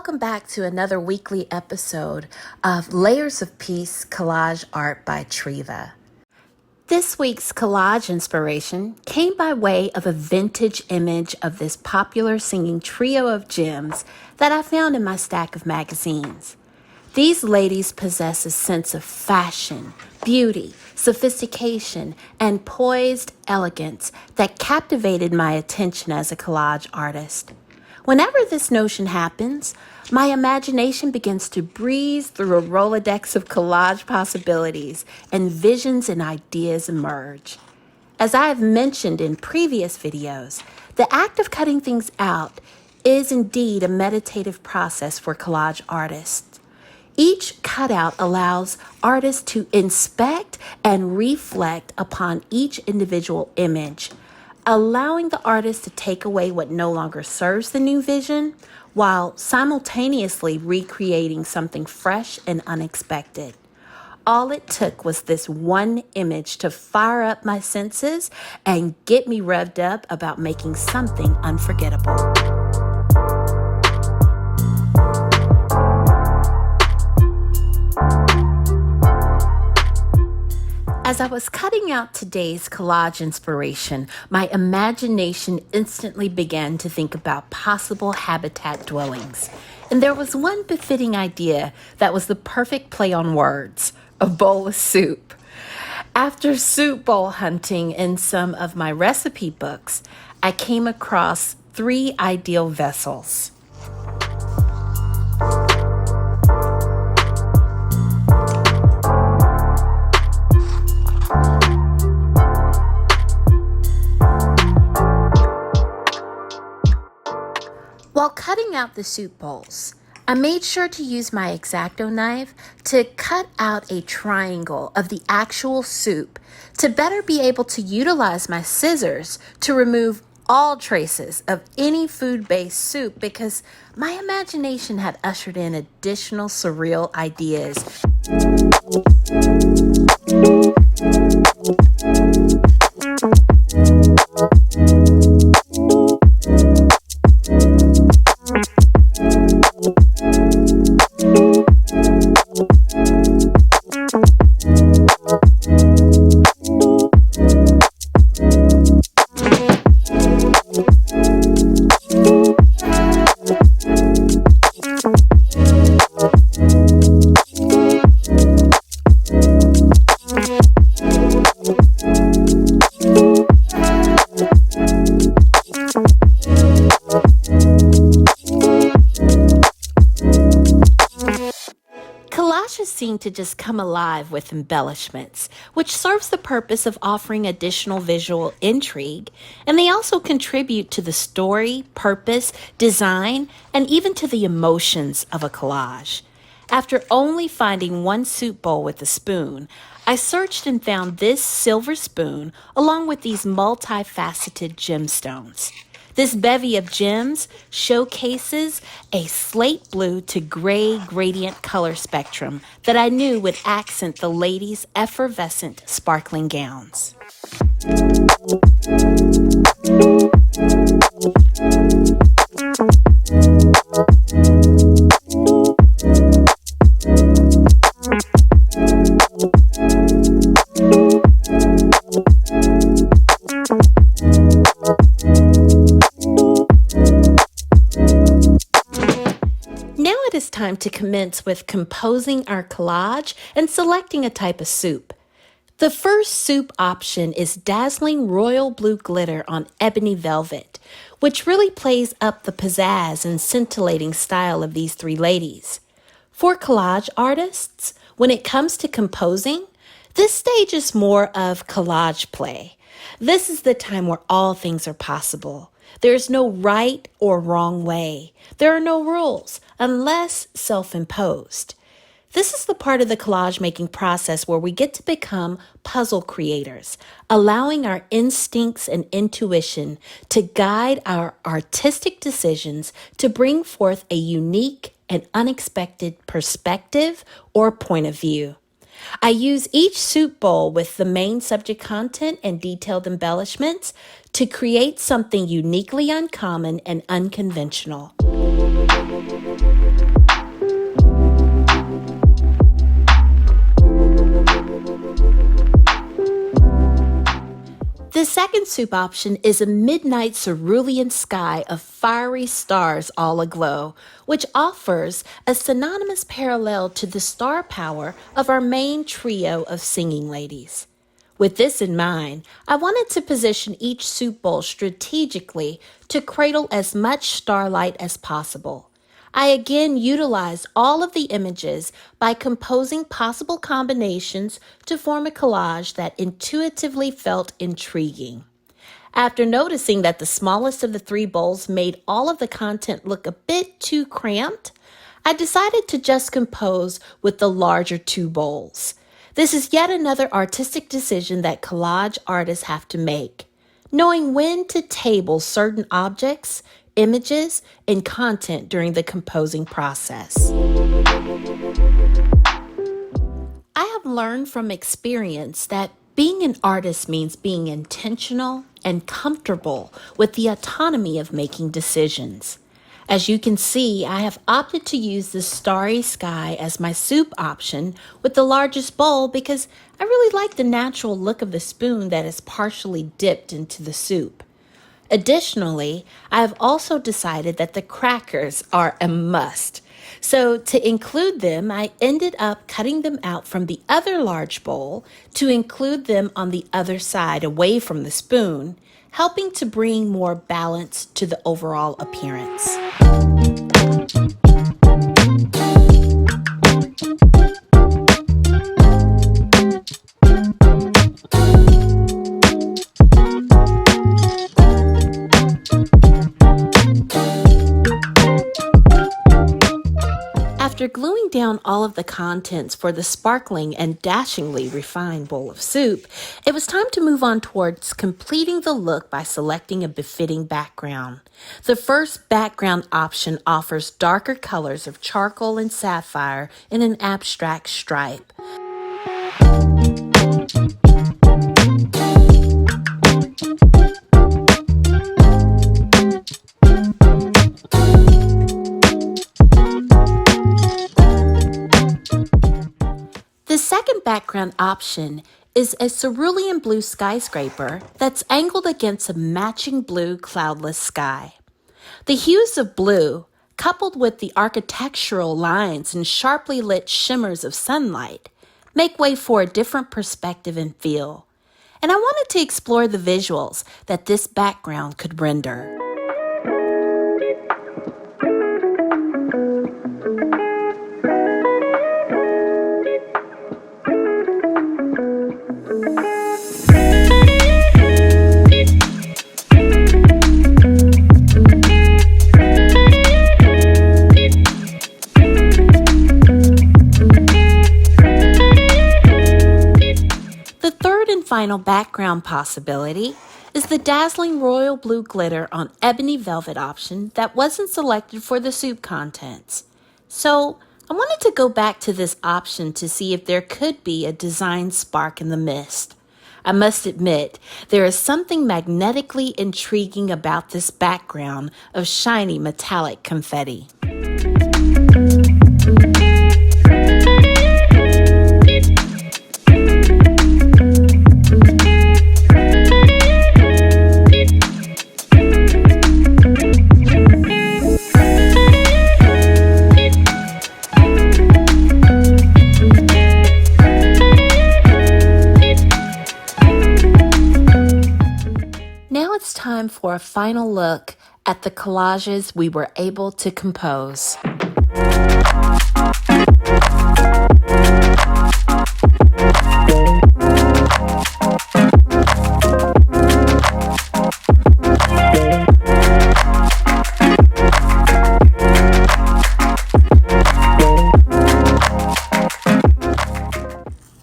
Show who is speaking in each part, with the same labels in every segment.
Speaker 1: Welcome back to another weekly episode of Layers of Peace Collage Art by Treva. This week's collage inspiration came by way of a vintage image of this popular singing trio of gems that I found in my stack of magazines. These ladies possess a sense of fashion, beauty, sophistication, and poised elegance that captivated my attention as a collage artist. Whenever this notion happens, my imagination begins to breeze through a Rolodex of collage possibilities, and visions and ideas emerge. As I have mentioned in previous videos, the act of cutting things out is indeed a meditative process for collage artists. Each cutout allows artists to inspect and reflect upon each individual image, allowing the artist to take away what no longer serves the new vision, while simultaneously recreating something fresh and unexpected. All it took was this one image to fire up my senses and get me revved up about making something unforgettable. As I was cutting out today's collage inspiration, my imagination instantly began to think about possible habitat dwellings. And there was one befitting idea that was the perfect play on words: a bowl of soup. After soup bowl hunting in some of my recipe books, I came across 3 ideal vessels. While cutting out the soup bowls, I made sure to use my X-Acto knife to cut out a triangle of the actual soup to better be able to utilize my scissors to remove all traces of any food-based soup, because my imagination had ushered in additional surreal ideas. Collages seem to just come alive with embellishments, which serves the purpose of offering additional visual intrigue, and they also contribute to the story, purpose, design, and even to the emotions of a collage. After only finding one soup bowl with a spoon, I searched and found this silver spoon along with these multifaceted gemstones. This bevy of gems showcases a slate blue to gray gradient color spectrum that I knew would accent the ladies' effervescent, sparkling gowns. Time to commence with composing our collage and selecting a type of soup. The first soup option is dazzling royal blue glitter on ebony velvet, which really plays up the pizzazz and scintillating style of these 3 ladies. For collage artists, when it comes to composing, this stage is more of collage play. This is the time where all things are possible. There is no right or wrong way. There are no rules, unless self-imposed. This is the part of the collage making process where we get to become puzzle creators, allowing our instincts and intuition to guide our artistic decisions to bring forth a unique and unexpected perspective or point of view. I use each soup bowl with the main subject content and detailed embellishments to create something uniquely uncommon and unconventional. The second soup option is a midnight cerulean sky of fiery stars all aglow, which offers a synonymous parallel to the star power of our main trio of singing ladies. With this in mind, I wanted to position each soup bowl strategically to cradle as much starlight as possible. I again utilized all of the images by composing possible combinations to form a collage that intuitively felt intriguing. After noticing that the smallest of the three bowls made all of the content look a bit too cramped, I decided to just compose with the larger two bowls. This is yet another artistic decision that collage artists have to make, knowing when to table certain objects, images, and content during the composing process. I have learned from experience that being an artist means being intentional and comfortable with the autonomy of making decisions. As you can see, I have opted to use the starry sky as my soup option with the largest bowl because I really like the natural look of the spoon that is partially dipped into the soup. Additionally, I have also decided that the crackers are a must. So to include them, I ended up cutting them out from the other large bowl to include them on the other side away from the spoon, helping to bring more balance to the overall appearance. After gluing down all of the contents for the sparkling and dashingly refined bowl of soup, it was time to move on towards completing the look by selecting a befitting background. The first background option offers darker colors of charcoal and sapphire in an abstract stripe. The second background option is a cerulean blue skyscraper that's angled against a matching blue cloudless sky. The hues of blue, coupled with the architectural lines and sharply lit shimmers of sunlight, make way for a different perspective and feel. And I wanted to explore the visuals that this background could render. Final background possibility is the dazzling royal blue glitter on ebony velvet option that wasn't selected for the soup contents. So I wanted to go back to this option to see if there could be a design spark in the mist. I must admit, there is something magnetically intriguing about this background of shiny metallic confetti. Time for a final look at the collages we were able to compose.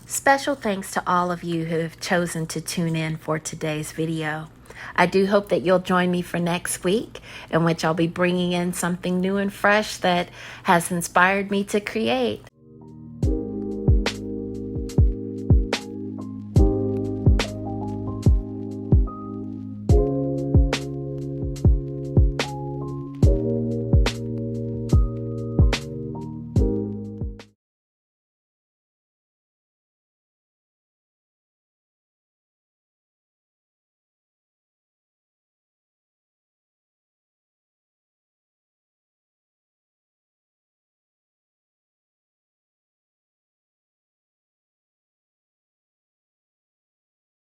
Speaker 1: Special thanks to all of you who have chosen to tune in for today's video. I do hope that you'll join me for next week, in which I'll be bringing in something new and fresh that has inspired me to create.